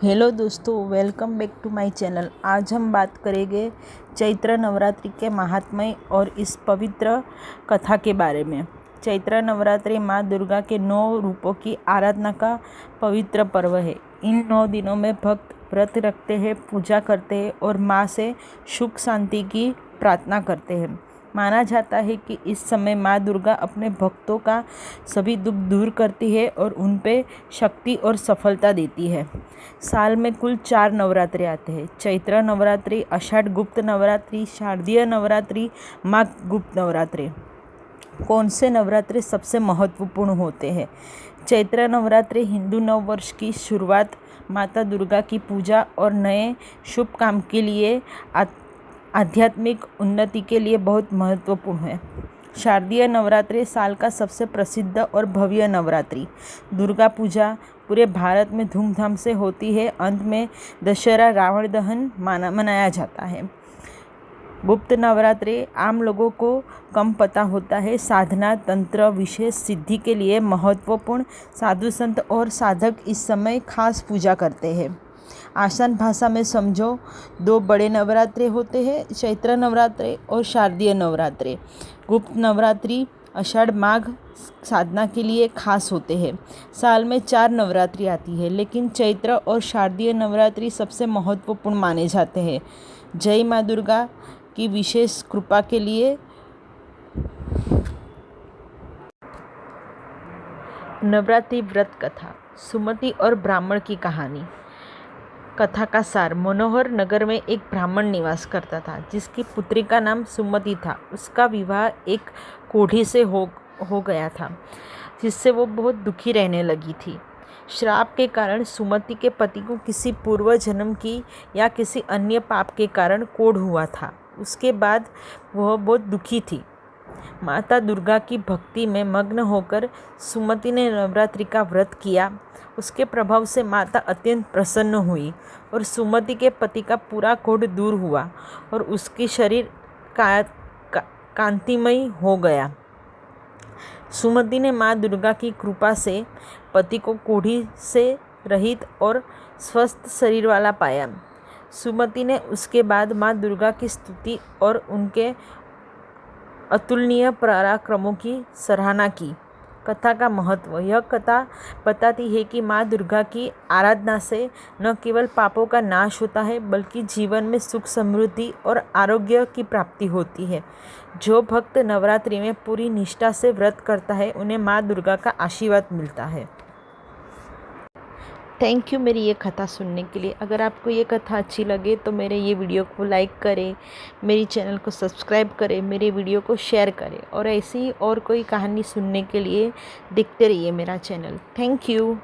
Hello दोस्तों, welcome back to my channel. आज हम बात करेंगे चैत्र नवरात्रि के महात्म्य और इस पवित्र कथा के बारे में। चैत्र नवरात्रि माँ दुर्गा के 9 रूपों की आराधना का पवित्र पर्व है। इन 9 दिनों में भक्त व्रत रखते हैं, पूजा करते हैं और माँ से सुख शांति की प्रार्थना करते हैं। माना जाता है कि इस समय माँ दुर्गा अपने भक्तों का सभी दुख दूर करती है और उन पे शक्ति और सफलता देती है। साल में कुल 4 नवरात्रि आते हैं: चैत्र नवरात्रि, आषाढ़ गुप्त नवरात्रि, शारदीय नवरात्रि, माघ गुप्त नवरात्रि। कौन से नवरात्रि सबसे महत्वपूर्ण होते हैं? चैत्र नवरात्रि हिंदू नव वर्ष की शुरुआत, माता दुर्गा की पूजा और नए शुभ काम के लिए आध्यात्मिक उन्नति के लिए बहुत महत्वपूर्ण है। शारदीय नवरात्रि साल का सबसे प्रसिद्ध और भव्य नवरात्रि। दुर्गा पूजा पूरे भारत में धूमधाम से होती है। अंत में दशहरा, रावण दहन मनाया जाता है। गुप्त नवरात्रि आम लोगों को कम पता होता है। साधना, तंत्र, विशेष सिद्धि के लिए महत्वपूर्ण साधु संत और साधक इस समय खास पूजा करते हैं। आसान भाषा में समझो, 2 बड़े नवरात्रि होते हैं: चैत्र नवरात्रि और शारदीय नवरात्रि। गुप्त नवरात्रि आषाढ़ माघ साधना के लिए खास होते हैं। साल में 4 नवरात्रि आती है, लेकिन चैत्र और शारदीय नवरात्रि सबसे महत्वपूर्ण माने जाते हैं। जय माँ दुर्गा की विशेष कृपा के लिए। नवरात्रि व्रत कथा। सुमति और ब्राह्मण की कहानी। कथा का सार: मनोहर नगर में एक ब्राह्मण निवास करता था, जिसकी पुत्री का नाम सुमति था। उसका विवाह एक कोढ़ी से हो गया था, जिससे वो बहुत दुखी रहने लगी थी। श्राप के कारण सुमति के पति को किसी पूर्व जन्म की या किसी अन्य पाप के कारण कोढ़ हुआ था। उसके बाद वह बहुत दुखी थी। माता दुर्गा की भक्ति में मग्न होकर सुमति ने नवरात्रि का व्रत किया। उसके प्रभाव से माता अत्यंत प्रसन्न हुई और सुमति के पति का पूरा कोढ़ दूर हुआ और उसकी शरीर कांतिमय हो गया। सुमति ने माँ दुर्गा की कृपा से पति को कोढ़ी से रहित और स्वस्थ शरीर वाला पाया। सुमति ने उसके बाद माँ दुर्गा की स्तुति और उनके अतुलनीय पराक्रमों की सराहना की। कथा का महत्व। यह कथा बताती है कि माँ दुर्गा की आराधना से न केवल पापों का नाश होता है, बल्कि जीवन में सुख, समृद्धि और आरोग्य की प्राप्ति होती है। जो भक्त नवरात्रि में पूरी निष्ठा से व्रत करता है, उन्हें माँ दुर्गा का आशीर्वाद मिलता है। थैंक यू मेरी ये कथा सुनने के लिए। अगर आपको ये कथा अच्छी लगे तो मेरे ये वीडियो को लाइक करें, मेरी चैनल को सब्सक्राइब करें, मेरे वीडियो को शेयर करें और ऐसी ही और कोई कहानी सुनने के लिए देखते रहिए मेरा चैनल। Thank you.